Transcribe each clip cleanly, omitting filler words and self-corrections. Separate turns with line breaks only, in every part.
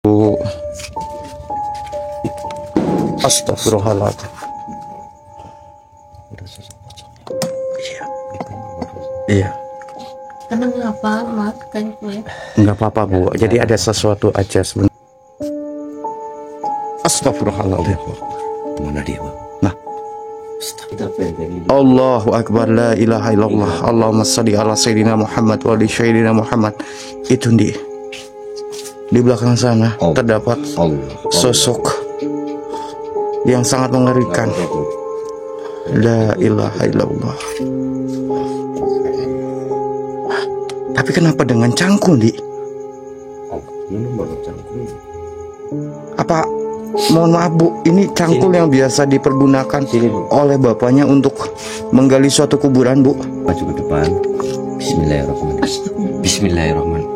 Bu. Astagfirullahaladzim. Iya. Iya.
Karena ngapa makan kue?
Enggak apa-apa Bu. Jadi ada sesuatu aja sebenarnya. Astagfirullahaladzim.
Mana dia, Bang?
Nah. Allahu Akbar, la ilaha illallah. Allahumma salli ala sayyidina Muhammad wa ali sayyidina Muhammad. Itu di belakang sana terdapat sosok yang sangat mengerikan. La ilaha illallah. Tapi kenapa dengan cangkul, Di? Apa, mohon maaf Bu, ini cangkul yang biasa dipergunakan oleh bapaknya untuk menggali suatu kuburan, Bu?
Maju ke depan. Bismillahirrahmanirrahim. Bismillahirrahmanirrahim.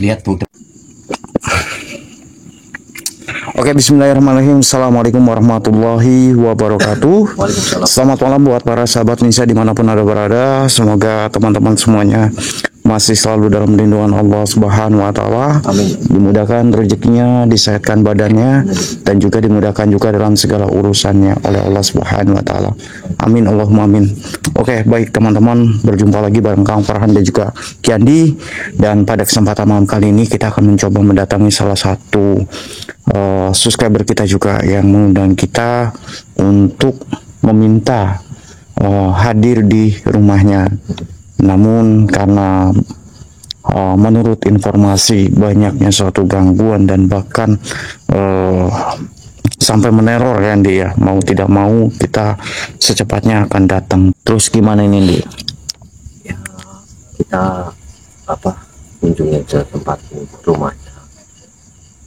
Lihat Bu.
Oke, bismillahirrahmanirrahim. Assalamualaikum warahmatullahi wabarakatuh. Selamat malam buat para sahabat Nisa dimanapun Anda berada. Semoga teman-teman semuanya masih selalu dalam lindungan Allah Subhanahu wa Ta'ala. Dimudahkan rezekinya, disehatkan badannya, dan juga dimudahkan juga dalam segala urusannya oleh Allah Subhanahu wa Ta'ala. Amin, Allahumma amin. Oke, baik teman-teman, berjumpa lagi bareng Kang Farhan dan juga Kiandi. Dan pada kesempatan malam kali ini kita akan mencoba mendatangi salah satu subscriber kita juga yang mengundang kita untuk meminta hadir di rumahnya. Namun karena menurut informasi banyaknya suatu gangguan dan bahkan sampai meneror ya Ndi ya, mau tidak mau kita secepatnya akan datang. Terus gimana ini Ndi?
Ya, kita kunjungi ke tempat rumahnya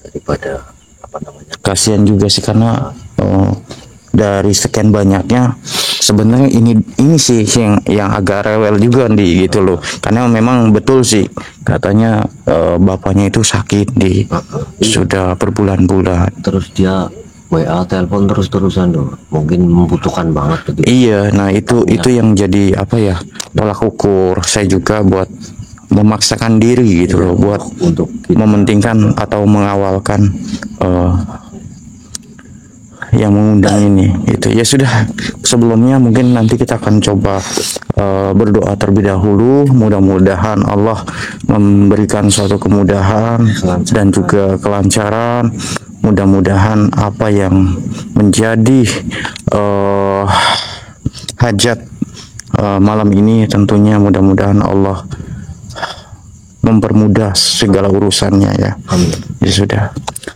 daripada
kasihan juga sih karena dari sekian banyaknya sebenarnya ini sih yang agak rewel juga Ndi gitu loh, karena memang betul sih katanya bapaknya itu sakit sudah berbulan-bulan,
terus dia WA telepon terus-terusan dong, mungkin membutuhkan banget begitu.
Iya, nah itu yang jadi tolak ukur saya juga buat memaksakan diri gitu loh, buat
untuk
mementingkan atau mengawalkan yang mengundang ini. Itu ya sudah, sebelumnya mungkin nanti kita akan coba berdoa terlebih dahulu, mudah-mudahan Allah memberikan suatu kemudahan dan juga kelancaran. Mudah-mudahan apa yang menjadi hajat malam ini tentunya mudah-mudahan Allah mempermudah segala urusannya ya.
Amin.
Ya sudah.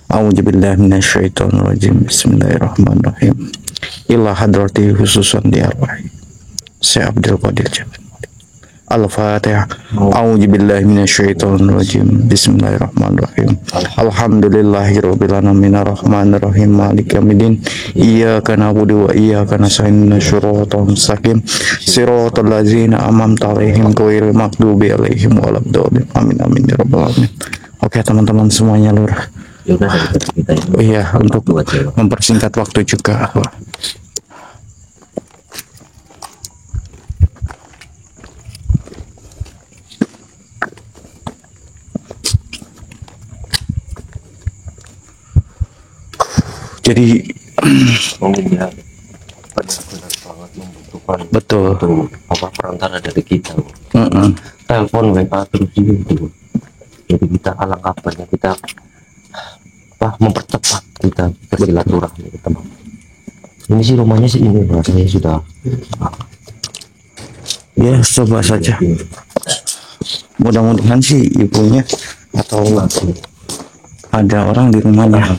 A'udzubillahi minasyaitonirrajim. Bismillahirrahmanirrahim. Ila hadrati khususan di arwahi Syekh Abdul Qadir Jabat. Al-Fatihah. A'udzubillahi minasyaitonirrajim. Bismillahirrahmanirrahim. Alhamdulillahirabbil alamin arrahmanirrahim maliki yaumiddin. Iyyaka na'budu wa iyyaka nasta'in ihdinas mustaqim siratal ladzina an'amta 'alaihim ghairil maghdubi 'alaihim waladdallin. Amin amin ya rabbal alamin. Oke teman-teman semuanya lur. Iya, untuk mempersingkat waktu juga. Jadi
mungkin ya benar-benar banget membutuhkan
betul
perantara dari kita. Telepon WA terus gitu. Jadi kita alangkah banyak kita mempercepat kita bersilaturahmi ke teman. Ini sih rumahnya sih ini rasanya sudah
ya coba saja, mudah-mudahan sih ibunya atau ada orang di rumahnya.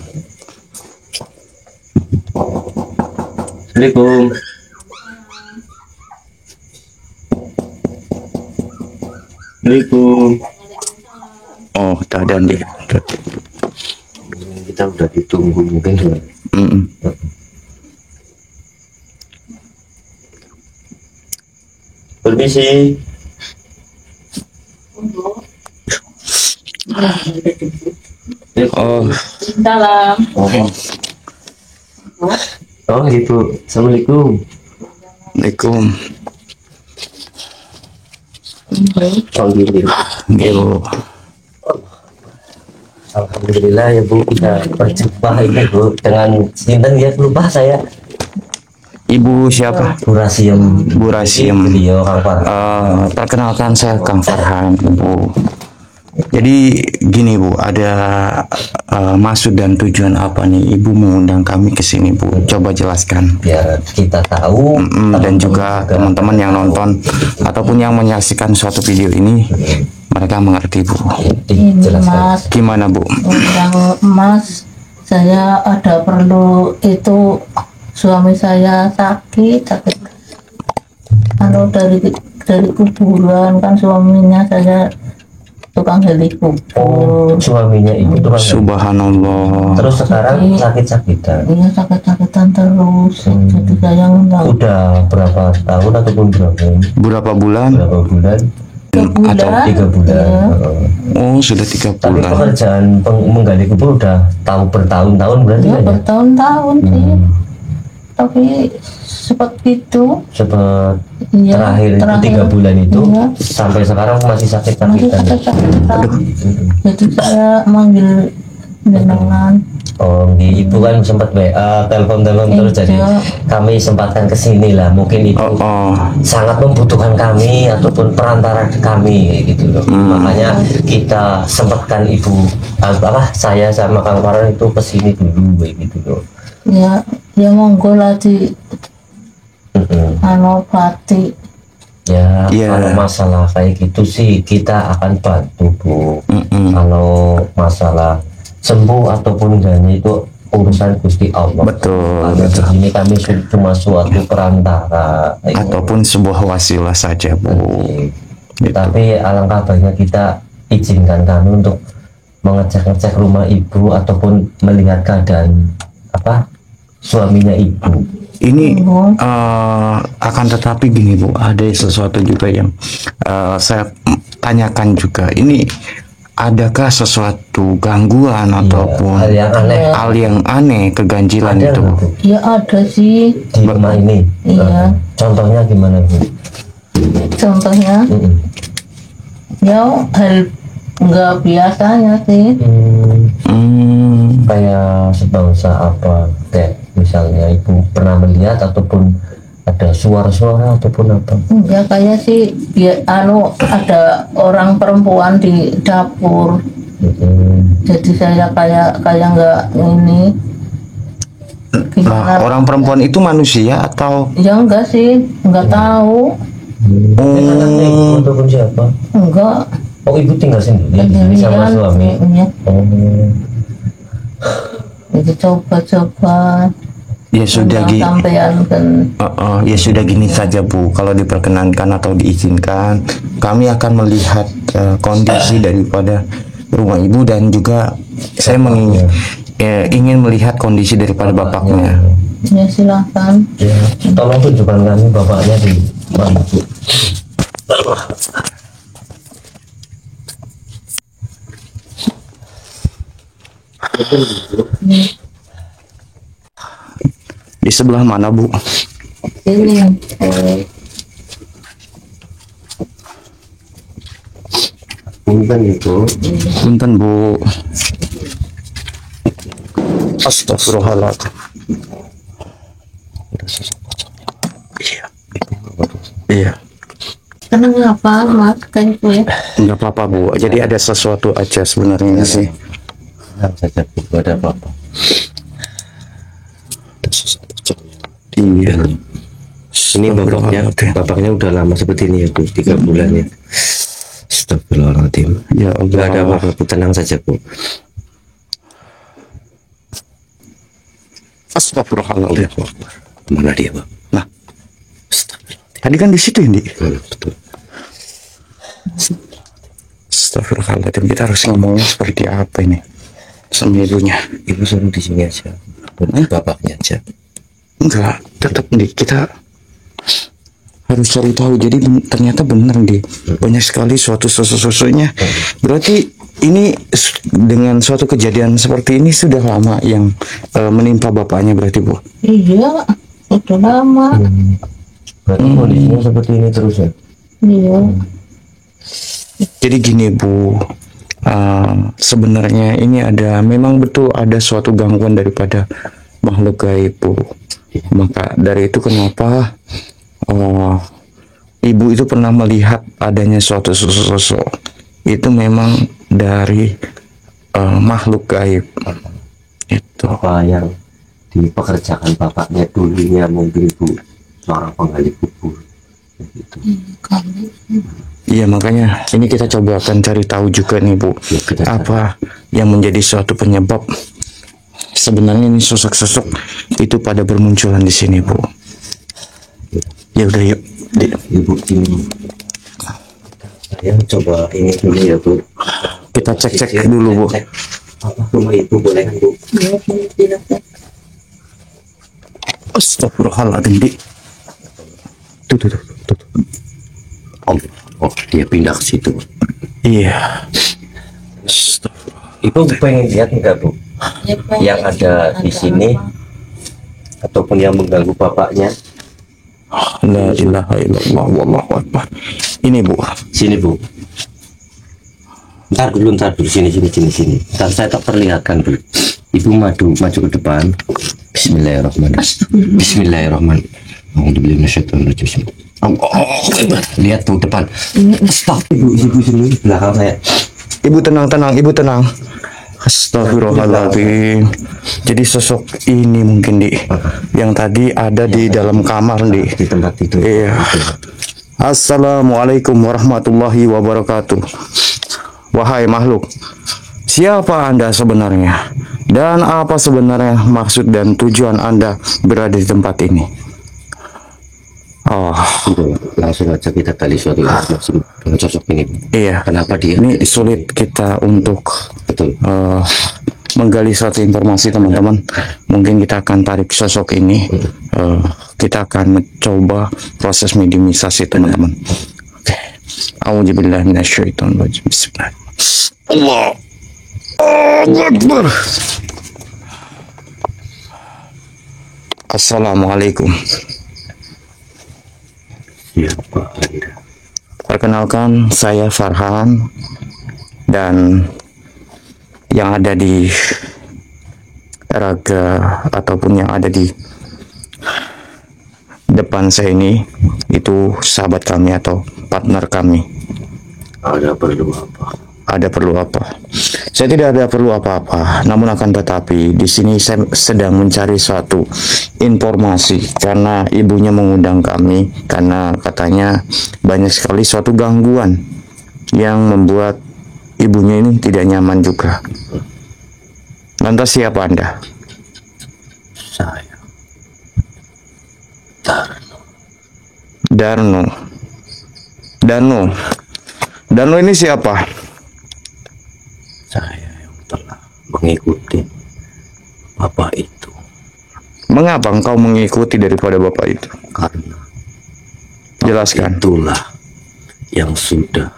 Assalamualaikum. Assalamualaikum.
Oh, udah ada nih.
Kita udah ditunggu mungkin sudah. Permisi.
Oh.
Dalam.
Oh gitu. Assalamualaikum.
Waalaikumsalam.
Oh gitu.
Gitu.
Alhamdulillah ya Bu, kita berjumpa ini Bu dengan Sinten ya, lupa saya.
Ibu siapa?
Bu Rasiem.
Bu Rasiem.
Beliau Kang Farhan.
Perkenalkan saya Kang Farhan, Bu. Jadi gini Bu, ada maksud dan tujuan apa nih Ibu mengundang kami ke sini Bu? Coba jelaskan.
Biar kita tahu
Dan juga teman-teman yang nonton ataupun yang menyaksikan suatu video ini, mereka mengerti Bu.
Ini
dijelaskan.
Mas,
Gimana Bu?
undang Mas, saya ada perlu itu, suami saya sakit. Kalau dari kuburan kan, suaminya saya tukang gali kubur.
Suaminya Ibu tuh
Subhanallah.
terus sekarang sakit-sakitan.
Iya, sakit-sakitan terus. Jadi saya ngundang
Udah berapa tahun ataupun
Berapa bulan?
berapa bulan?
3 bulan.
Atau 3 bulan?
Iya.
Oh, sudah 3
Tapi
bulan.
pekerjaan menggali kubur udah tahu bertahun-tahun berarti
Ya,
kan ya?
bertahun-tahun sih. Tapi seperti itu.
Seperti
Iya,
terakhir itu 3 bulan itu
Iya.
sampai sekarang masih
Masih
sakit-sakitan.
sakit-sakitan. Jadi saya manggil jenengan.
Oh, Ibu kan sempat WA, telepon-telepon terus, jadi
Iya.
kami sempatkan ke sini lah. Mungkin Ibu
Oh,
sangat membutuhkan kami ataupun perantara kami kayak gitu loh. Makanya kita sempatkan Ibu saya sama Kang Farhan itu ke sini dulu kayak gitu loh.
Ya monggo lah di
Mm-mm.
Anopati.
Ya,
Iya.
kalau masalah kayak gitu sih kita akan bantu Bu. Kalau masalah sembuh ataupun enggaknya itu urusan Gusti Allah.
betul.
Karena di sini kami cuma suatu perantara.
Ataupun sebuah wasilah saja Bu. Gitu.
Tapi alangkah baiknya kita izinkan kami untuk mengecek-ngecek rumah Ibu ataupun melihat keadaan suaminya Ibu.
Ini akan tetapi gini Bu, ada sesuatu juga yang saya tanyakan juga. Ini adakah sesuatu gangguan ataupun
Hal yang aneh
hal yang aneh, keganjilan
ada
itu?
nggak, Bu,
Ya ada sih.
di rumah ini?
Iya.
Contohnya gimana Bu?
Contohnya
Mm-mm.
ya hal nggak biasanya sih.
Kayak sebangsa apa, kayak misalnya Ibu pernah melihat ataupun ada suara-suara ataupun apa?
Ya kayak sih ada orang perempuan di dapur. Jadi saya kayak nggak ini.
Nah, orang perempuan itu manusia atau
Ya enggak sih, nggak tahu.
Ini anaknya Ibu ataupun siapa?
Enggak.
Oh, Ibu tinggal sendiri di sini sama suami?
Iya.
Oh.
Jadi coba-coba.
ya sudah
Sampean kan.
ya sudah gini saja Bu, kalau diperkenankan atau diizinkan, kami akan melihat kondisi daripada rumah Ibu dan juga saya ingin melihat kondisi daripada bapaknya.
Ya silahkan.
Ya, tolong tunjukkan kami bapaknya di mana Bu.
Di sebelah mana Bu?
Ini.
Punten itu.
Punten Bu. Astagfirullahaladzim. Iya. Iya.
Kenapa Mas kan ya?
Enggak apa-apa Bu. Jadi ada sesuatu aja sebenarnya sih.
Tenang saja Bu, gak ada apa-apa.
Iya.
Ini bapaknya udah lama seperti ini ya Bu, 3 bulan ya. Astagfirullahaladzim.
Ya
Gak ada
Allah.
apa-apa Bu, tenang saja Bu.
Astagfirullahaladzim.
Mana dia Bu?
Nah, tadi kan di situ ini.
Betul.
Astagfirullahaladzim. Kita harus ngomongnya seperti apa ini? Sama ibunya.
Ibu suruh di sini aja. Buat bapaknya aja.
Enggak, tetap nih kita harus cari tahu. Jadi ternyata benar nih, banyak sekali suatu sesuatunya. Berarti ini dengan suatu kejadian seperti ini sudah lama yang menimpa bapaknya berarti Bu?
Iya, udah lama.
Berarti kondisinya seperti ini terus ya?
Iya.
Jadi gini Bu, sebenarnya ini memang betul ada suatu gangguan daripada makhluk gaib, Bu. Maka dari itu kenapa ibu itu pernah melihat adanya suatu sosok itu memang dari makhluk gaib itu.
Apa yang dipekerjakan bapaknya dulunya mungkin Bu seorang penggali kubur gitu.
Kali
Iya, makanya ini kita coba akan cari tahu juga nih, Bu,
Ya, kita
apa yang menjadi suatu penyebab sebenarnya ini sosok-sosok itu pada bermunculan di sini, Bu. Ya udah, yuk.
Ibu ini saya coba ini dulu ya Bu,
Kita cek-cek dulu, Bu.
cek apa rumah Ibu boleh kan Bu?
ya tidak.
Astagfirullahaladzim, Dik. Tuh.
Oh dia pindah ke situ.
Iya. Astagfirullah.
Ibu pengen lihat enggak Bu
Ya, Pak.
yang ada di sini ataupun yang mengganggu bapaknya?
La ilaha illallah wallahu akbar. Ini, Bu.
Sini Bu. Ntar dulu sini. Ntar saya tak perlihatkan dulu. Ibu maju ke depan. Bismillahirrahmanirrahim. Bismillahirrahmanirrahim. Lihat tuh depan. Stop ibu sini belakang saya.
Ibu tenang, Ibu tenang. Astagfirullahaladzim. Jadi sosok ini mungkin, Di, yang tadi ada di dalam kamar, Di.
Di tempat tidur.
Iya. Assalamualaikum warahmatullahi wabarakatuh. Wahai makhluk, siapa Anda sebenarnya? Dan apa sebenarnya maksud dan tujuan Anda berada di tempat ini? Oh,
Udah, langsung aja kita gali suatu informasi dengan sosok ini.
iya.
Kenapa dia?
Ini sulit kita untuk
Betul.
menggali suatu informasi, teman-teman. Mungkin kita akan tarik sosok ini. Kita akan mencoba proses mediumisasi, teman-teman. Oke. A'udzubillahi minasyaitonirrajim. Bismillah. Allah Akbar. Assalamualaikum.
Siapa Anda?
Perkenalkan, saya Farhan, dan yang ada di raga ataupun yang ada di depan saya ini itu sahabat kami atau partner kami.
Ada perlu apa?
Ada perlu apa? Saya tidak ada perlu apa-apa, namun akan tetapi di sini saya sedang mencari suatu informasi karena ibunya mengundang kami karena katanya banyak sekali suatu gangguan yang membuat ibunya ini tidak nyaman juga. Lantas siapa Anda?
Saya Darno.
Darno ini siapa?
Saya yang telah mengikuti bapak itu
Mengapa engkau mengikuti daripada bapak itu?
karena
Jelaskan.
itulah yang sudah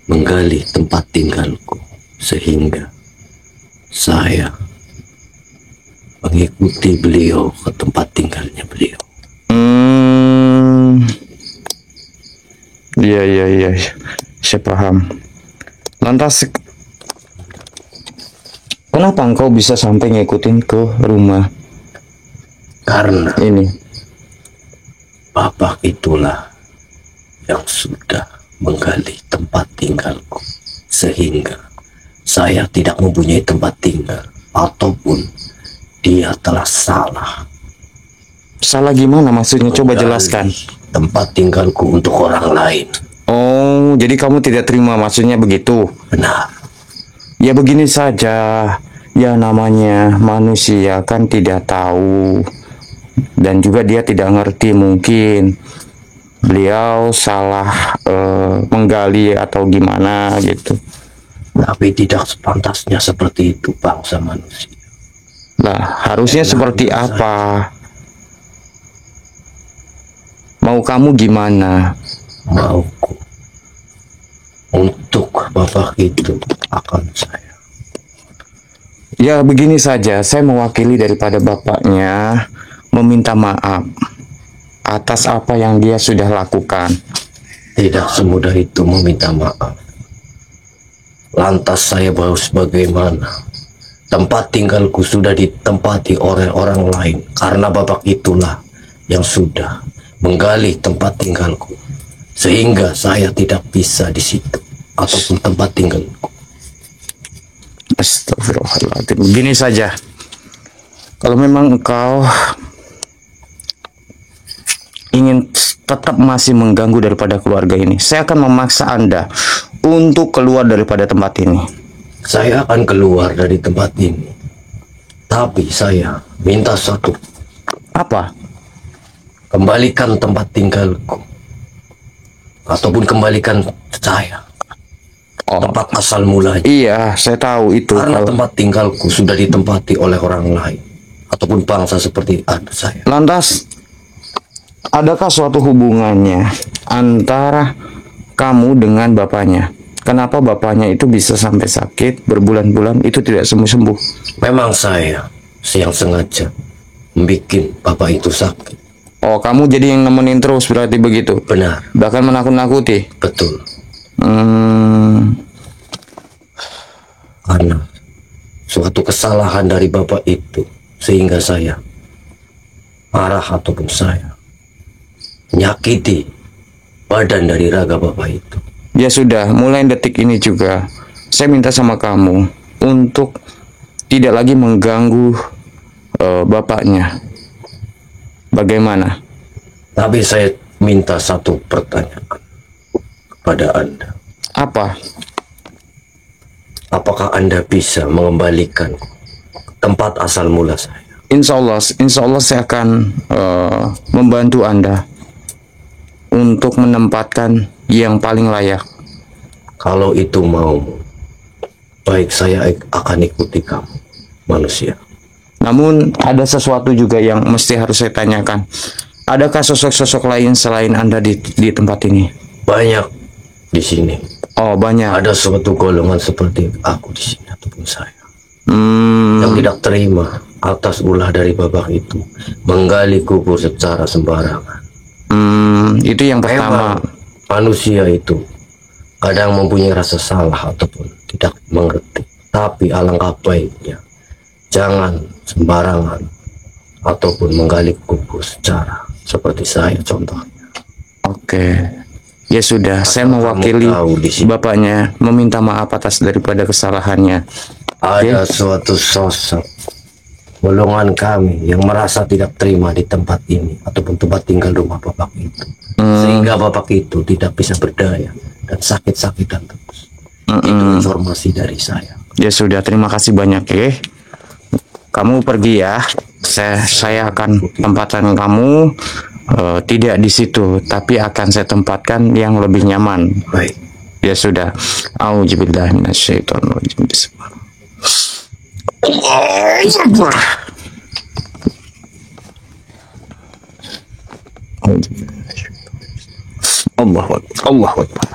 menggali tempat tinggalku sehingga saya mengikuti beliau ke tempat tinggalnya beliau.
Iya, saya paham. Lantas, kenapa engkau bisa sampai ngikutin ke rumah
Karena
ini?
bapak itulah yang sudah menggali tempat tinggalku sehingga saya tidak mempunyai tempat tinggal ataupun dia telah salah.
Salah gimana maksudnya? Coba
Menggali
jelaskan.
tempat tinggalku untuk orang lain.
Oh, jadi kamu tidak terima, maksudnya begitu?
Benar.
Ya begini saja. Ya namanya manusia kan tidak tahu. Dan juga dia tidak ngerti, mungkin beliau salah menggali atau gimana gitu.
Tapi tidak sepantasnya seperti itu bangsa manusia.
Lah, harusnya seperti apa? Mau kamu gimana?
Mauku untuk bapak itu akan saya.
Ya begini saja, saya mewakili daripada bapaknya meminta maaf atas apa yang dia sudah lakukan.
Tidak semudah itu meminta maaf. Lantas saya harus bagaimana? Tempat tinggalku sudah ditempati oleh orang lain karena bapak itulah yang sudah menggali tempat tinggalku, sehingga saya tidak bisa di situ ataupun tempat tinggalku.
Astagfirullahaladzim. Begini saja, kalau memang engkau ingin tetap masih mengganggu daripada keluarga ini, saya akan memaksa Anda untuk keluar daripada tempat ini.
Saya akan keluar dari tempat ini, tapi saya minta satu:
Apa?
kembalikan tempat tinggalku, ataupun kembalikan saya tempat asal mulanya.
Iya, saya tahu itu.
Karena tempat tinggalku sudah ditempati oleh orang lain ataupun bangsa seperti ada saya.
Lantas, adakah suatu hubungannya antara kamu dengan bapaknya? Kenapa bapaknya itu bisa sampai sakit berbulan-bulan itu tidak sembuh-sembuh?
Memang saya yang sengaja membuat bapak itu sakit.
Oh, kamu jadi yang nemenin terus berarti begitu?
Benar,
Bahkan menakut-nakuti?
betul.
Hmm,
Karena suatu kesalahan dari bapak itu sehingga saya marah ataupun saya menyakiti badan dari raga bapak itu.
ya sudah, mulai detik ini juga saya minta sama kamu untuk tidak lagi mengganggu bapaknya. Bagaimana?
Tapi saya minta satu pertanyaan kepada Anda.
Apa?
Apakah Anda bisa mengembalikan tempat asal mula saya?
Insya Allah saya akan membantu Anda untuk menempatkan yang paling layak.
Kalau itu mau, baik, saya akan ikuti kamu, manusia.
Namun ada sesuatu juga yang mesti harus saya tanyakan. Adakah sosok-sosok lain selain Anda di tempat ini?
Banyak di sini.
Oh, banyak.
Ada suatu golongan seperti aku di sini ataupun saya
Hmm,
yang tidak terima atas ulah dari bapak itu menggali kubur secara sembarangan.
itu yang pertama.
Memang manusia itu kadang mempunyai rasa salah ataupun tidak mengerti. Tapi alangkah baiknya jangan sembarangan ataupun menggali kubur secara seperti saya contohnya.
Oke. Ya sudah, saya mewakili
tahu di sini.
bapaknya meminta maaf atas daripada kesalahannya.
Ada suatu sosok golongan kami yang merasa tidak terima di tempat ini ataupun tempat tinggal rumah bapak itu, sehingga bapak itu tidak bisa berdaya dan sakit-sakitan terus. Itu informasi dari saya.
Ya sudah, terima kasih banyak ya. Kamu pergi ya. Saya akan tempatkan kamu tidak di situ, tapi akan saya tempatkan yang lebih nyaman.
Baik.
Ya sudah. Auzubillahi minasyaitonirrajim. Allahu Akbar. Allahu Akbar.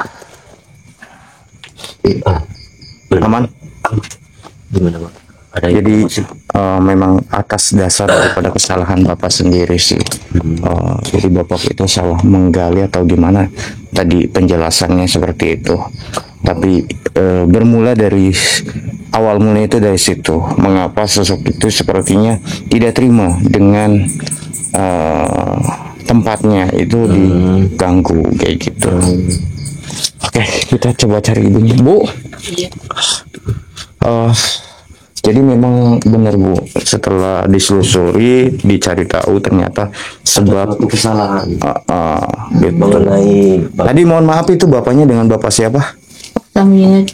Aman.
Gimana, Pak? Ada
Jadi
informasi?
memang atas dasar daripada kesalahan Bapak sendiri sih. Jadi Bapak itu salah menggali atau gimana? Tadi penjelasannya seperti itu. Tapi bermula dari awal mula itu dari situ. Mengapa sosok itu sepertinya tidak terima dengan tempatnya itu diganggu kayak gitu. Oke, kita coba cari ibunya, Bu. Jadi memang benar Bu, setelah diselusuri, dicari tahu ternyata sebab
Suatu kesalahan
gitu.
mengenai
Tadi mohon maaf itu bapaknya dengan bapak siapa?
Samingan.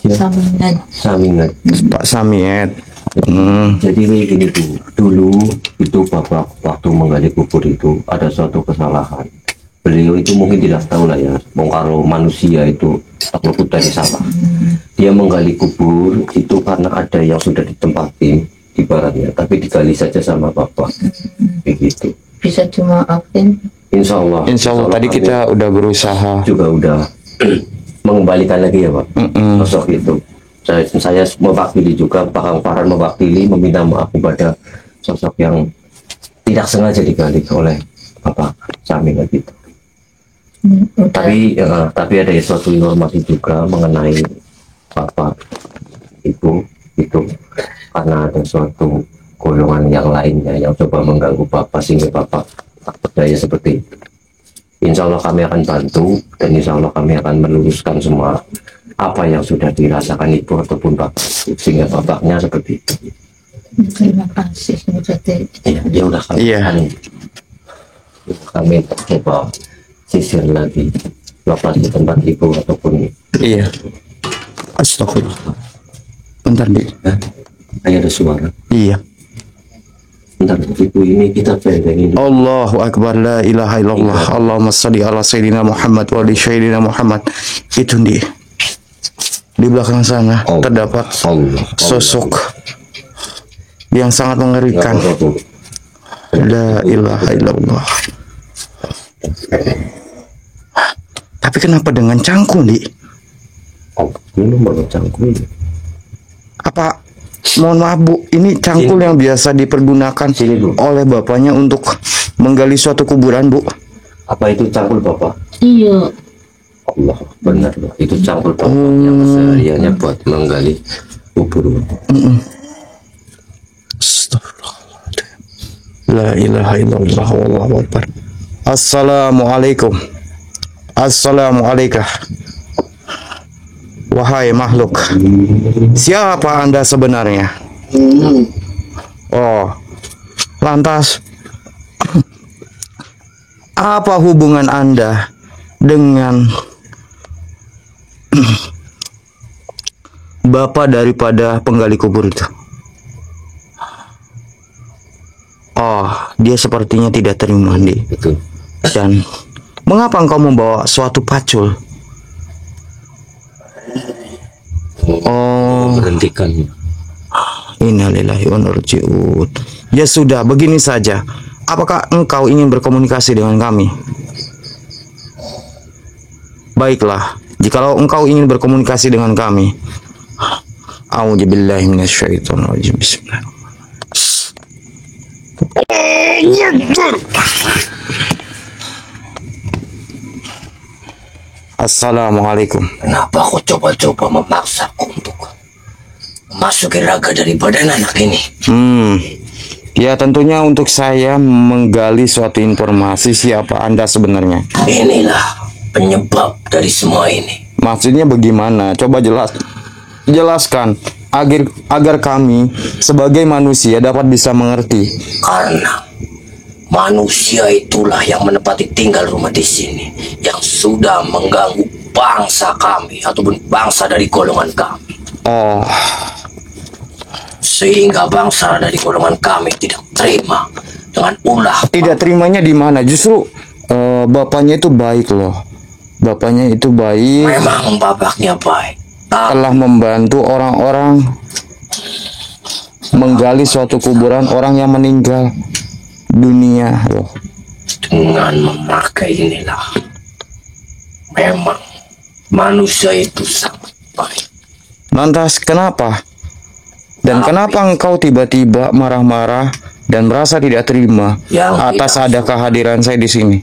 Samingan.
samingan.
Pak Samiet.
Jadi begini Bu, dulu itu bapak waktu menggali kubur itu ada suatu kesalahan. Beliau itu mungkin tidak tahu lah ya, kalau manusia itu takut dari salah. Dia menggali kubur itu karena ada yang sudah ditempatin ibaratnya, tapi digali saja sama bapak, begitu.
Bisa cuma maafin.
Insya Allah
Tadi
kami
kita udah berusaha.
juga udah mengembalikan lagi ya Pak sosok itu. Saya mewakili juga, Pak Kang Farhan mewakili meminta maaf kepada sosok yang tidak sengaja digali oleh Bapak Samingan itu. Tapi ada suatu informasi juga mengenai bapak itu karena ada suatu golongan yang lainnya yang coba mengganggu bapak sehingga bapak tak berdaya seperti itu. Insya Allah kami akan bantu dan insya Allah kami akan meluruskan semua apa yang sudah dirasakan ibu ataupun bapak sehingga bapaknya seperti itu.
Terima kasih jadi
Ya udah kami
Iya.
kami coba sisir lagi lokasi tempat ibu ataupun
Iya. Astagfirullah. Bentar, Dik.
kayak ada suara.
Iya.
Bentar, ibu ini kita pegangin dulu.
Allahu Akbar, la ilaha illallah. Allahumma salli ala Sayyidina Muhammad wa ali Sayyidina Muhammad. Itu di belakang sana
Allah.
terdapat
Allah.
sosok yang sangat mengerikan. La ilaha illallah. Tapi kenapa dengan cangkul, Dik?
Oh, ini baru cangkul.
Apa, mohon maaf Bu, ini cangkul yang biasa dipergunakan
Sini, Bu.
oleh bapaknya untuk menggali suatu kuburan, Bu?
Apa itu cangkul bapak?
iya
Allah, benar loh. Itu cangkul bapak yang kesehariannya buat menggali kubur.
Astagfirullahaladzim. La ilaha illallah wallahu akbar. Assalamualaikum. Assalamualaikum. Wahai makhluk, siapa Anda sebenarnya? Oh, lantas apa hubungan Anda dengan bapak daripada penggali kubur itu? Oh, dia sepertinya tidak terima, Di.
Itu
Dan mengapa engkau membawa suatu pacul? Oh,
berhentikan.
innalillahi wa inna ilaihi raji'un. Ya sudah, begini saja. Apakah engkau ingin berkomunikasi dengan kami? Baiklah, jikalau engkau ingin berkomunikasi dengan kami. A'udzubillahi minasyaitonir rajim. Assalamualaikum.
Kenapa kau coba-coba memaksaku untuk memasuki raga dari badan anak ini?
Ya tentunya untuk saya menggali suatu informasi siapa Anda sebenarnya.
Inilah penyebab dari semua ini.
Maksudnya bagaimana? Coba jelaskan agar kami sebagai manusia dapat bisa mengerti.
Karena manusia itulah yang menempati tinggal rumah di sini, yang sudah mengganggu bangsa kami ataupun bangsa dari golongan kami.
Oh,
Sehingga bangsa dari golongan kami tidak terima dengan ulah.
tidak terimanya di mana? Justru bapaknya itu baik loh. Bapaknya itu baik,
Memang bapaknya baik, tapi
telah membantu orang-orang menggali suatu kuburan orang yang meninggal dunia loh.
dengan memakai inilah, memang manusia itu sangat baik.
Lantas kenapa? Dan kenapa engkau tiba-tiba marah-marah dan merasa tidak terima
Yang
atas
tidak
ada kehadiran saya di sini?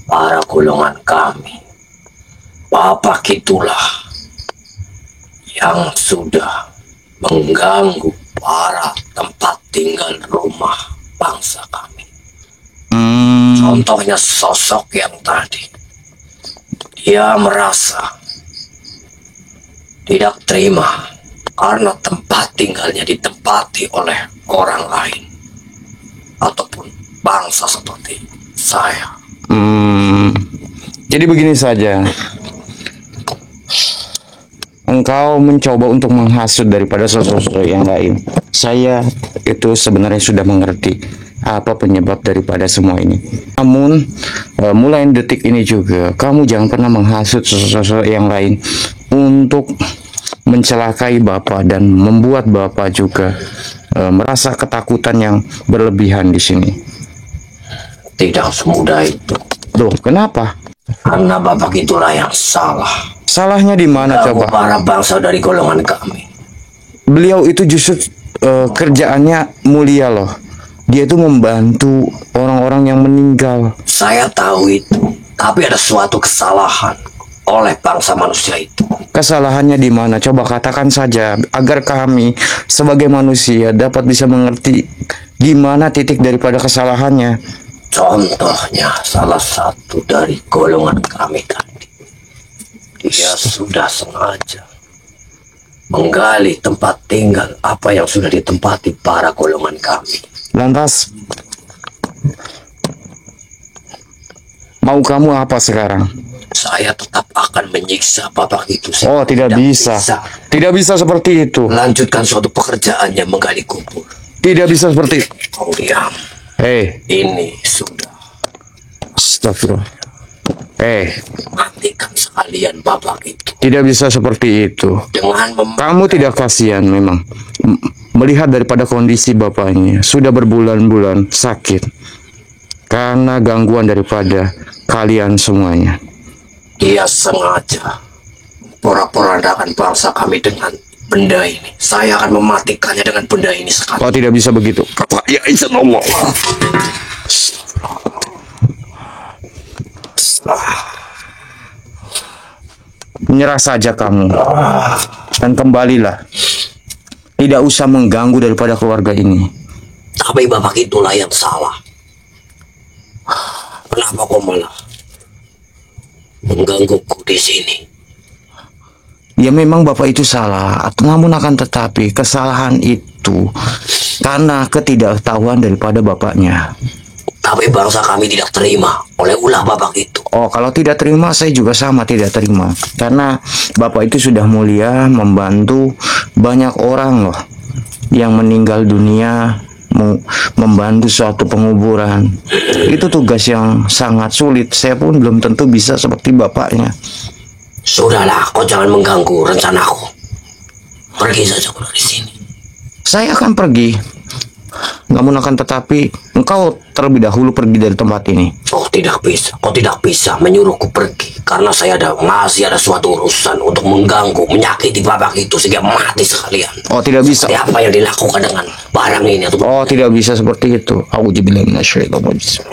Para golongan kami, bapak itulah yang sudah mengganggu para tempat tinggal rumah bangsa kami. Contohnya sosok yang tadi, dia merasa tidak terima karena tempat tinggalnya ditempati oleh orang lain ataupun bangsa seperti saya.
Jadi begini saja. Engkau mencoba untuk menghasut daripada sosok yang lain. Saya itu sebenarnya sudah mengerti apa penyebab daripada semua ini. Namun mulai detik ini juga kamu jangan pernah menghasut sosok yang lain untuk mencelakai Bapak dan membuat Bapak juga merasa ketakutan yang berlebihan di sini.
Tidak semudah itu.
Loh, kenapa?
Karena bapak itulah yang salah.
Salahnya di mana
Ganggu
coba?
para bangsa dari golongan kami.
Beliau itu justru kerjaannya mulia loh. Dia itu membantu orang-orang yang meninggal.
Saya tahu itu, tapi ada suatu kesalahan. oleh bangsa manusia itu.
Kesalahannya di mana? Coba katakan saja agar kami sebagai manusia dapat bisa mengerti gimana titik daripada kesalahannya.
Contohnya salah satu dari golongan kami tadi, dia sudah sengaja menggali tempat tinggal apa yang sudah ditempati para golongan kami.
Lantas mau kamu apa sekarang?
Saya tetap akan menyiksa bapak itu.
Oh, tidak bisa. Tidak bisa seperti itu.
Lanjutkan suatu pekerjaannya menggali kubur.
Tidak bisa seperti itu.
Kau diam.
Hei,
Ini sudah.
astagfirullah.
Matikan sekalian bapak itu.
Tidak bisa seperti itu.
Dengan
Kamu tidak kasihan memang. Melihat daripada kondisi bapaknya, sudah berbulan-bulan sakit. Karena gangguan daripada kalian semuanya.
Dia sengaja porak-porandakan bangsa kami dengan benda ini. Saya akan mematikannya dengan benda ini sekali.
Kau tidak bisa begitu. Kata ya izin Allah. Menyerah saja kamu dan kembalilah. Tidak usah mengganggu daripada keluarga ini.
Tapi bapak itulah yang salah. Kenapa kau malah menggangguku di sini?
Ya memang bapak itu salah, namun akan tetapi kesalahan itu karena ketidaktahuan daripada bapaknya.
Tapi bangsa kami tidak terima oleh ulah bapak itu.
Oh, kalau tidak terima, saya juga sama tidak terima. Karena bapak itu sudah mulia, membantu banyak orang loh yang meninggal dunia, membantu suatu penguburan. Itu tugas yang sangat sulit. Saya pun belum tentu bisa seperti bapaknya.
Sudahlah, kau jangan mengganggu rencanaku. Pergi saja kau dari sini.
Saya akan pergi. Namun akan tetapi engkau terlebih dahulu pergi dari tempat ini.
Oh, tidak bisa. Kau tidak bisa menyuruhku pergi. Karena saya masih ada suatu urusan untuk mengganggu, menyakiti bapak itu sehingga mati sekalian.
Oh, tidak bisa.
Apa yang dilakukan dengan barang ini? Atau
Oh, tidak bisa seperti itu. Auzubillahi minasyaitonir rajim.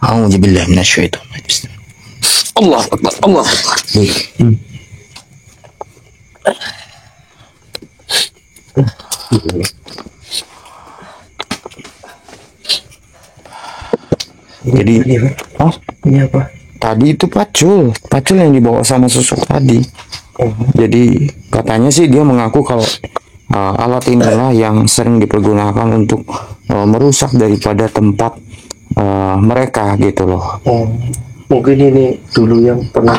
Auzubillahi minasyaitonir rajim. Allah Akbar, Allah Akbar. Jadi, oh,
ini apa?
tadi itu pacul yang dibawa sama susuk tadi. Jadi katanya sih dia mengaku kalau alat inilah yang sering dipergunakan untuk merusak daripada tempat mereka gitu loh.
Oh, mungkin ini dulu yang pernah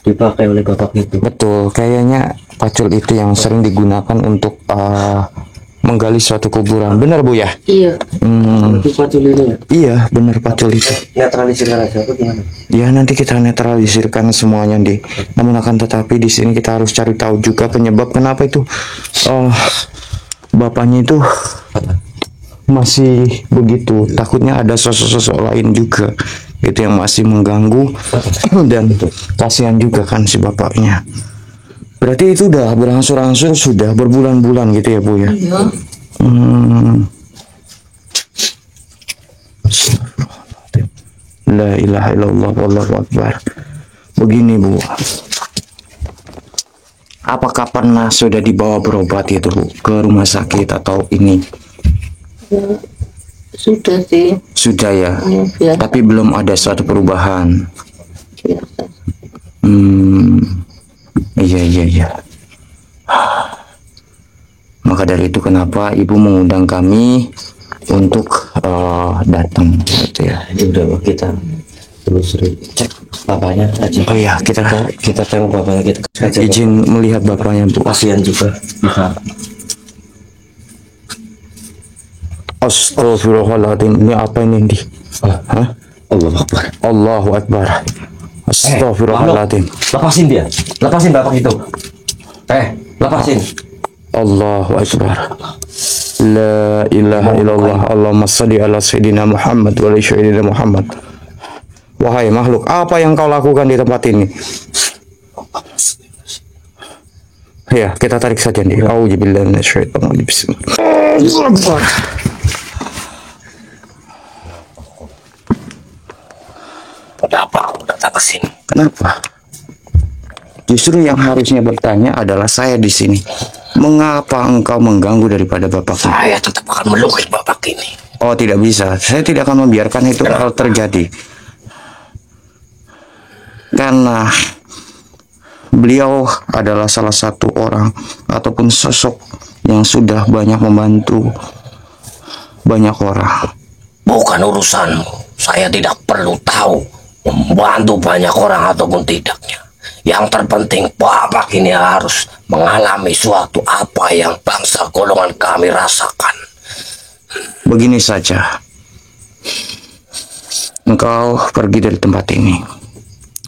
dipakai oleh bapak itu.
Betul, kayaknya pacul itu yang sering digunakan untuk menggali suatu kuburan. Benar Bu ya?
Iya.
Itu pacul ini ya?
Iya, benar pacul itu.
Netralisirkan aja atau gimana?
Ya nanti kita netralisirkan semuanya di. Namun akan tetapi di sini kita harus cari tahu juga penyebab kenapa itu bapaknya itu masih begitu. Takutnya ada sosok-sosok lain juga itu yang masih mengganggu dan kasihan juga kan si bapaknya. Berarti itu udah berangsur-angsur sudah berbulan-bulan gitu ya Bu ya?
Iya.
La ilaha illallah wallahu akbar. Begini Bu, apakah pernah sudah dibawa berobat itu Bu ke rumah sakit atau ini?
Ya, sudah sih.
Sudah ya,
Ya, biasa.
tapi belum ada suatu perubahan.
Biasa.
Iya. Maka dari itu kenapa Ibu mengundang kami untuk datang gitu ya.
Ini udah kita telusuri, cek bapaknya aja.
Oh iya,
Kita tengok bapaknya, kita aja.
izin melihat bapaknya Bu.
Kasihan juga. Bisa.
Astagfirullahaladzim, ini apa ini di? Hah?
Allah Akbar.
Allahu Akbar. Astagfirullahaladzim.
Lepasin dia. Lepasin bapak itu. Lepasin.
Allahu Akbar. La ilaha illallah. Allahumma salli ala sayyidina Muhammad wa ala sayyidina Muhammad. Wahai makhluk, apa yang kau lakukan di tempat ini? Ya, kita tarik saja nih. Auzubillahi minasyaitonir rajim. Bismillah.
Kenapa kau datang ke sini?
Kenapa? Justru yang harusnya bertanya adalah saya di sini. Mengapa engkau mengganggu daripada bapak?
Saya tetap akan melukai bapak ini.
Oh, tidak bisa. Saya tidak akan membiarkan itu hal terjadi. Karena beliau adalah salah satu orang ataupun sosok yang sudah banyak membantu banyak orang.
Bukan urusanmu. Saya tidak perlu tahu membantu banyak orang ataupun tidaknya. Yang terpenting bapak ini harus mengalami suatu apa yang bangsa golongan kami rasakan.
Begini saja. Engkau pergi dari tempat ini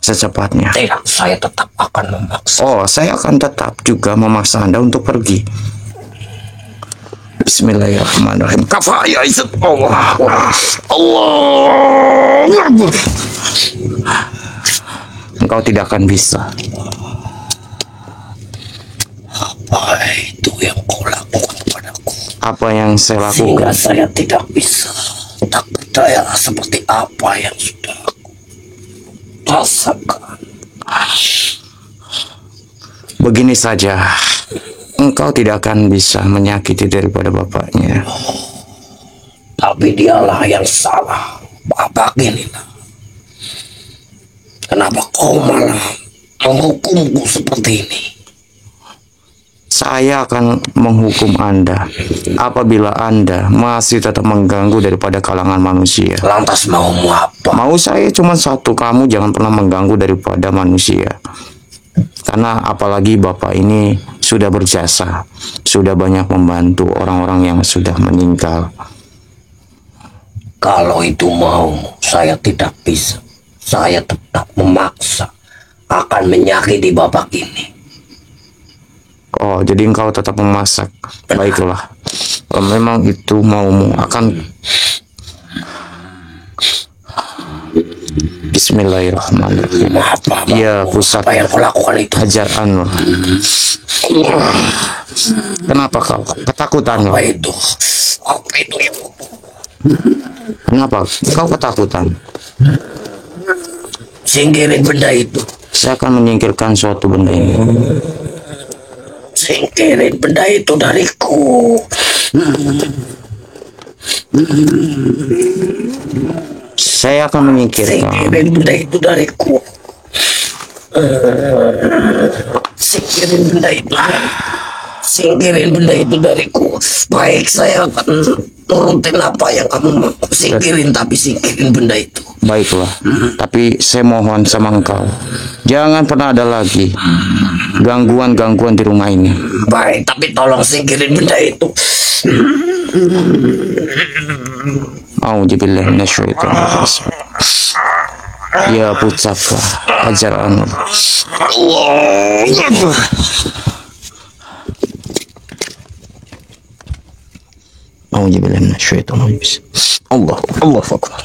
secepatnya.
Tidak, saya tetap akan memaksa.
Oh, saya akan tetap juga memaksa Anda untuk pergi. Bismillahirrahmanirrahim. Kafaya izat Allah. Allah. Engkau tidak akan bisa.
Apa itu yang kau lakukan padaku?
Apa yang saya
Sehingga
lakukan?
saya tidak bisa tak percaya seperti apa yang sudah aku rasakan.
Begini saja. Engkau tidak akan bisa menyakiti daripada bapaknya.
Tapi dialah yang salah. Bapak inilah. Kenapa kau malah menghukumku seperti ini?
Saya akan menghukum Anda apabila Anda masih tetap mengganggu daripada kalangan manusia.
Lantas maumu apa?
Mau saya cuma satu, kamu jangan pernah mengganggu daripada manusia. Karena apalagi Bapak ini sudah berjasa, sudah banyak membantu orang-orang yang sudah meninggal.
Kalau itu mau, saya tidak bisa. Saya tetap memaksa akan menyakiti bapak ini.
Oh, jadi engkau tetap memasak. Baiklah. Kalau memang itu maumu, akan Bismillahirrahmanirrahim.
Apa?
Ya, pusat
Apa yang kau lakukan itu?
Hajar Anwar. Kenapa kau ketakutan?
Apa itu? Apa itu yang
Kenapa kau ketakutan?
singkirin benda itu?
Saya akan menyingkirkan suatu benda ini.
Singkirin benda itu dariku.
Saya akan menyingkirkan.
Singkirin benda itu dariku. Singkirin benda itu. Singkirin benda itu dariku. Baik, saya akan nurutin apa yang kamu mau. Singkirin, tapi singkirin benda itu.
Baiklah, tapi saya mohon sama engkau, jangan pernah ada lagi gangguan-gangguan di rumah ini.
Baik, tapi tolong singkirin benda itu.
A'udzubillahi minasyaitonir rajim. Ya pucaka Hajar Anwar. A'udzubillahi minasyaitonir rajim. Allah akbar.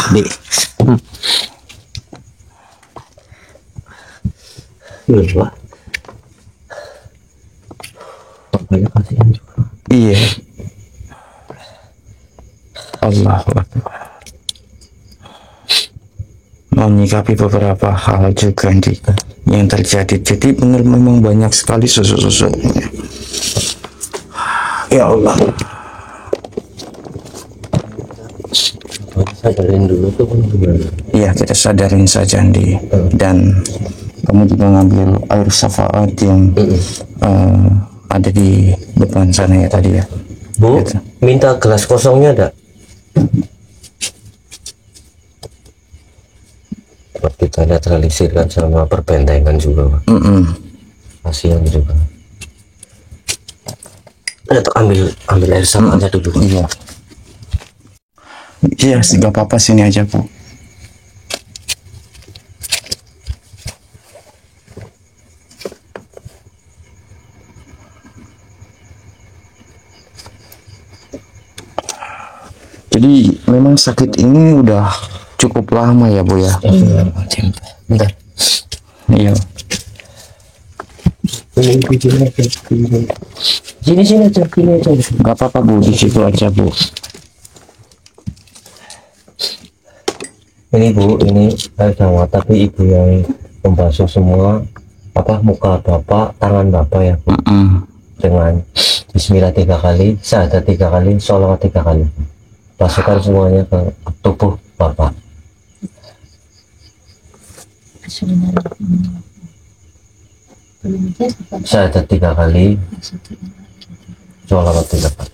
Di.
Iya, bapaknya kasihan juga.
Iya. Allahu akbar. Menyikapi beberapa hal juga yang terjadi. Jadi benar memang banyak sekali sosok-sosoknya. Ya Allah.
Sadarin dulu tuh gimana?
Iya, kita sadarin saja Andi. Dan kamu juga ngambil air syafaat yang ada di depan sana ya tadi ya.
Bu,
Gitu.
minta gelas kosongnya ada? Buat kita netralisirkan sama perbentengan juga, Pak. Kasihan juga. Atau ambil air syafaatnya dulu.
Iya. Iya, nggak apa-apa, sini aja Bu. Jadi memang sakit ini udah cukup lama ya Bu ya.
Bentar.
Iya.
Sini aja, sini aja.
Nggak apa-apa Bu, di situ aja Bu.
Ini Bu, ini air dawat, tapi ibu yang membasuh semua muka bapak, tangan bapak ya Bu. Dengan Bismillah 3 kali, syahadat 3 kali, sholawat 3 kali. Masukkan semuanya ke tubuh bapak. Syahadat 3 kali, sholawat 3 kali.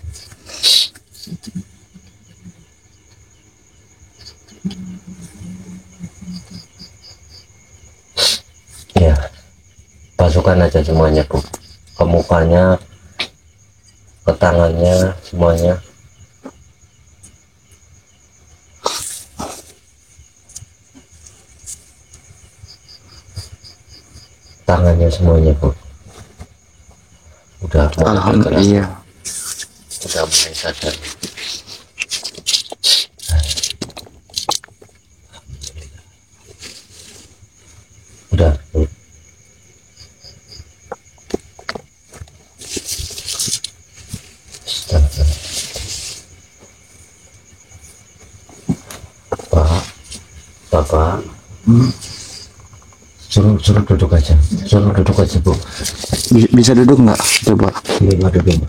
Ya, masukkan aja semuanya Bu, ke mukanya, ke tangannya, semuanya. Tangannya semuanya Bu. Udah mulai
Alhamdulillah. Iya.
udah mulai sadar. Udah Bu. Pak, Bapak, suruh duduk aja, Bu.
Bisa duduk nggak coba?
Ini ngaduk ini.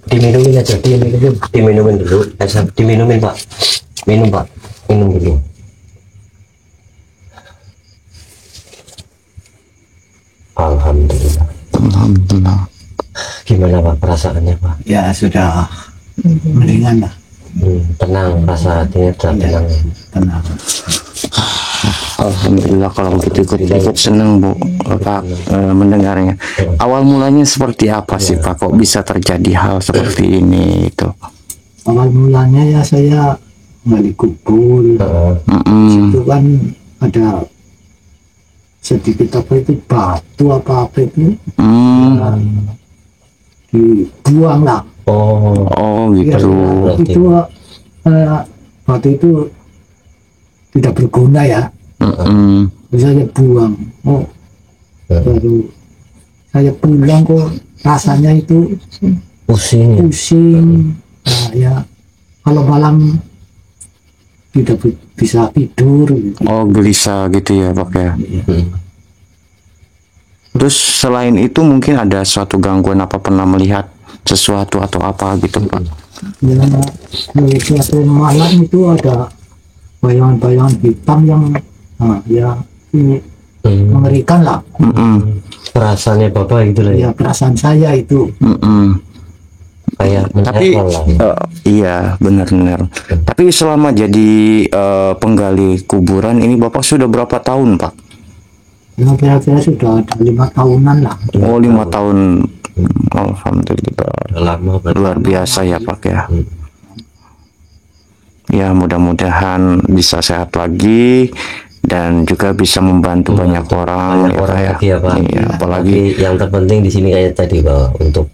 Diminumin aja, diminumin dulu. Diminumin Pak, minum Pak, minum dulu. Alhamdulillah.
Alhamdulillah.
Gimana Pak perasaannya Pak?
Ya sudah mendingan lah,
Tenang, rasa hatinya sudah tenang.
tenang.
Alhamdulillah kalau begitu ikut senang Bu Bapak mendengarnya. Awal mulanya seperti apa sih Pak? Kok bisa terjadi hal seperti ini itu?
Awal mulanya ya saya gali kubur, itu kan ada sedikit apa itu batu apa itu dibuang lah.
Oh gitu.
Itu batu itu tidak berguna ya, bisa saya buang. Baru saya pulang kok rasanya itu
Pusing.
Nah, ya kalau malam tidak bisa tidur gitu.
Oh gelisah gitu ya Pak ya. Terus selain itu mungkin ada suatu gangguan, apa pernah melihat sesuatu atau apa gitu Pak?
Ya, suatu malam itu ada bayangan-bayangan hitam yang ya ini mengerikan lah.
Perasaannya Bapak gitu lah ya.
Ya perasaan saya itu.
Kayak
Tapi
menyerang lah.
iya benar-benar. Tapi selama jadi penggali kuburan ini Bapak sudah berapa tahun Pak?
Ya kira-kira sudah ada 5 tahunan lah.
Oh 5 tahun. Alhamdulillah.
Udah lama berarti.
Luar biasa ya Pak ya. Ya mudah-mudahan bisa sehat lagi dan juga bisa membantu banyak orang ya Pak ya.
lagi ya Pak.
Iya, apalagi
Tapi yang terpenting di sini kayak tadi Pak, untuk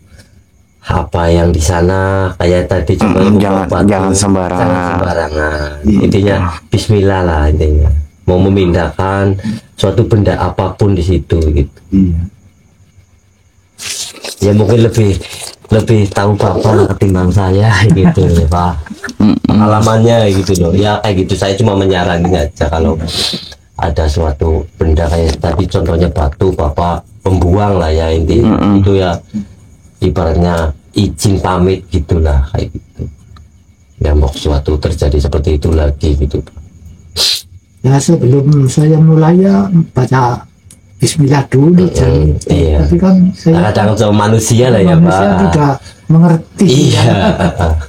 apa yang di sana kayak tadi coba
jangan sembarangan.
Jangan sembarangan. Intinya Bismillah lah intinya. Mau memindahkan suatu benda apapun di situ gitu. Ya mungkin lebih tahu Bapak ketimbang saya gitu ya Pak. Pengalamannya gitu loh. Ya kayak gitu, saya cuma menyarankan aja kalau ada suatu benda kayak tadi contohnya batu, Bapak pembuang lah ya intinya. Itu ya ibaratnya izin pamit gitulah kayak gitu. Ya mau suatu terjadi seperti itu lagi gitu.
Ya sebelum saya mulai ya baca Bismillah dulu.
Iya.
Tapi kan saya
Kadang sama manusia lah ya
manusia
Pak.
tidak mengerti.
Iya.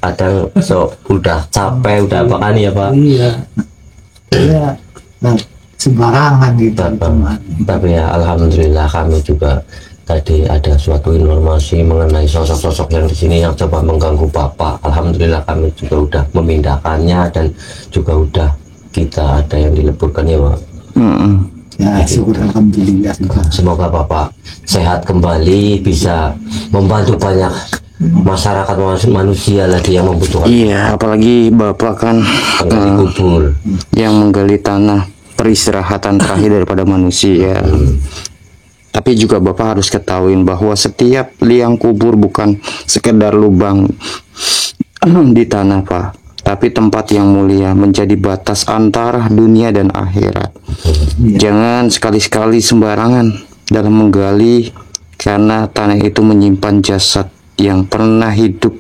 Kadang udah capek udah apa kan ya Pak.
Iya. Ya, nah, sembarangan gitu.
Tapi ya alhamdulillah kami juga tadi ada suatu informasi mengenai sosok-sosok yang di sini yang coba mengganggu Bapak. Alhamdulillah kami juga udah memindahkannya dan juga udah kita ada yang dileburkan ya Pak.
Ya syukur alhamdulillah.
Semoga Bapak sehat kembali, bisa membantu banyak masyarakat manusia lagi yang membutuhkan.
iya, apalagi Bapak kan
Menggali kubur.
yang menggali tanah peristirahatan terakhir daripada manusia. Tapi juga Bapak harus ketahuin bahwa setiap liang kubur bukan sekedar lubang di tanah Pak, tapi tempat yang mulia, menjadi batas antara dunia dan akhirat. Jangan sekali-sekali sembarangan dalam menggali, karena tanah itu menyimpan jasad yang pernah hidup,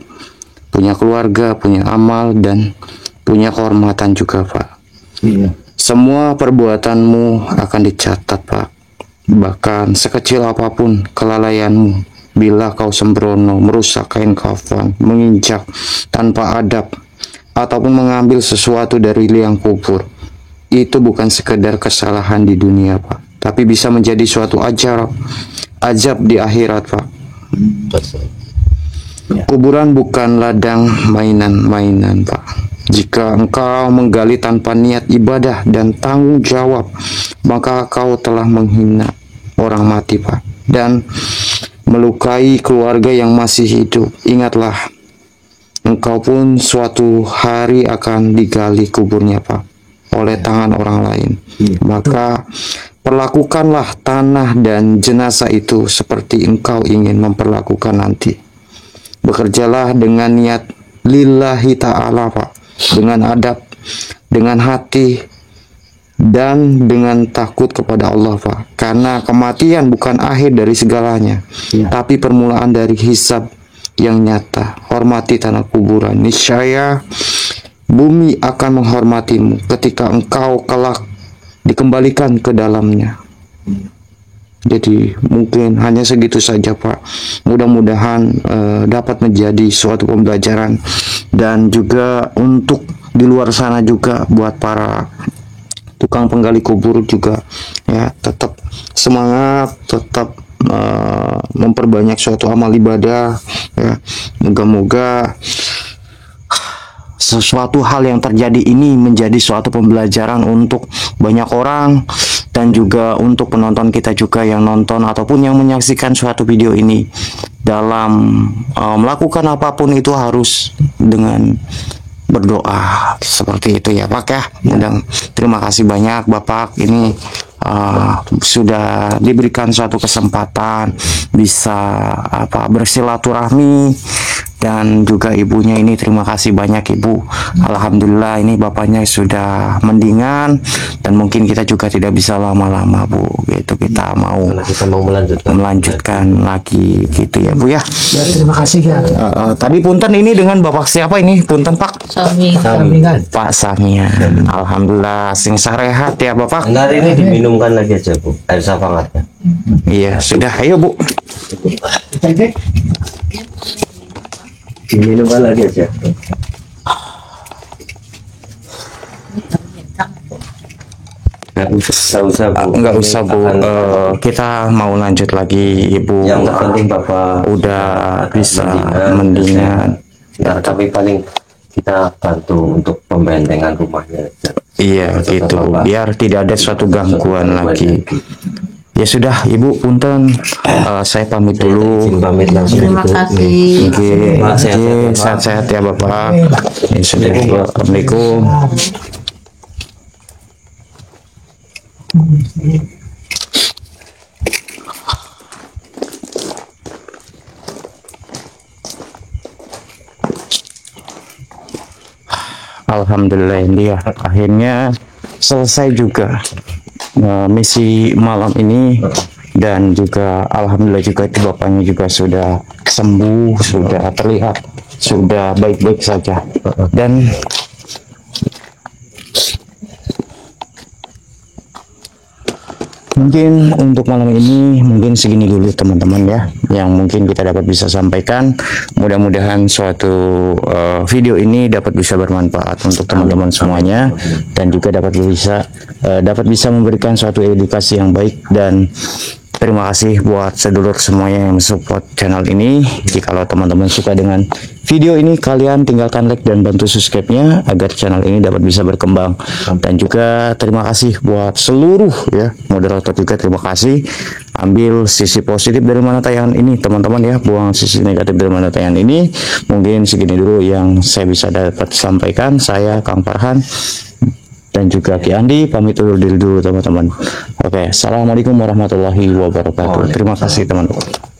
punya keluarga, punya amal, dan punya kehormatan juga, Pak. Semua perbuatanmu akan dicatat, Pak. Bahkan sekecil apapun kelalaianmu, bila kau sembrono merusak kain kafan, menginjak tanpa adab, ataupun mengambil sesuatu dari liang kubur, itu bukan sekedar kesalahan di dunia, Pak, tapi bisa menjadi suatu ajab di akhirat, Pak. Kuburan bukan ladang mainan-mainan, Pak. Jika engkau menggali tanpa niat ibadah dan tanggung jawab, maka kau telah menghina orang mati, Pak, dan melukai keluarga yang masih hidup. Ingatlah, engkau pun suatu hari akan digali kuburnya, Pak, oleh tangan orang lain. Maka perlakukanlah tanah dan jenazah itu seperti engkau ingin memperlakukan nanti. Bekerjalah dengan niat lillahi ta'ala, Pak, dengan adab, dengan hati, dan dengan takut kepada Allah, Pak. Karena kematian bukan akhir dari segalanya, tapi permulaan dari hisab yang nyata. Hormati tanah kuburan, niscaya bumi akan menghormatimu ketika engkau kelak dikembalikan ke dalamnya. Jadi mungkin hanya segitu saja, Pak. Mudah-mudahan dapat menjadi suatu pembelajaran, dan juga untuk di luar sana juga buat para tukang penggali kubur juga, ya, tetap semangat, tetap memperbanyak suatu amal ibadah, ya. Moga-moga sesuatu hal yang terjadi ini menjadi suatu pembelajaran untuk banyak orang, dan juga untuk penonton kita juga yang nonton ataupun yang menyaksikan suatu video ini. Dalam melakukan apapun itu harus dengan berdoa, seperti itu ya, Pak, ya. Terima kasih banyak, Bapak. Ini sudah diberikan suatu kesempatan bisa bersilaturahmi, dan juga ibunya ini terima kasih banyak, Ibu. Alhamdulillah ini bapaknya sudah mendingan, dan mungkin kita juga tidak bisa lama-lama, Bu, gitu. Kita mau melanjutkan lagi gitu ya, Bu, ya.
Terima kasih ya.
Tadi punten ini dengan Bapak siapa ini? Punten, Pak. Pak Samian. Alhamdulillah sing sarehat ya, Bapak.
Nah, ini diminumkan lagi aja, Bu, air sapangatnya.
Iya, sudah. Ayo, Bu.
Diminumkan lagi aja.
Nggak usah, Bu. Kita mau lanjut lagi, Ibu.
Yang penting Bapak
udah bisa mendingan.
Nah, tapi paling kita bantu untuk pembentengan rumahnya aja.
Iya, gitu, biar tidak ada suatu gangguan lagi. Ya sudah, Ibu, punten, saya pamit dulu.
Pamit langsung.
Terima kasih.
Sehat-sehat ya, Bapak. Ya sudah, Assalamualaikum. Alhamdulillah, ini ya akhirnya selesai juga misi malam ini, dan juga alhamdulillah juga itu bapaknya juga sudah sembuh, sudah terlihat sudah baik-baik saja. Dan mungkin untuk malam ini mungkin segini dulu, teman-teman, ya, yang mungkin kita dapat bisa sampaikan. Mudah-mudahan suatu video ini dapat bisa bermanfaat untuk teman-teman semuanya, dan juga dapat bisa memberikan suatu edukasi yang baik. Dan terima kasih buat sedulur semuanya yang support channel ini. Jikalau teman-teman suka dengan video ini, kalian tinggalkan like dan bantu subscribe-nya agar channel ini dapat bisa berkembang. Dan juga terima kasih buat seluruh, ya, moderator juga terima kasih. Ambil sisi positif dari mana tayangan ini, teman-teman, ya, buang sisi negatif dari mana tayangan ini. Mungkin segini dulu yang saya bisa dapat sampaikan. Saya Kang Farhan dan juga Ki Andi pamit undur diri dulu, teman-teman. Oke, assalamualaikum warahmatullahi wabarakatuh. Terima kasih, teman-teman.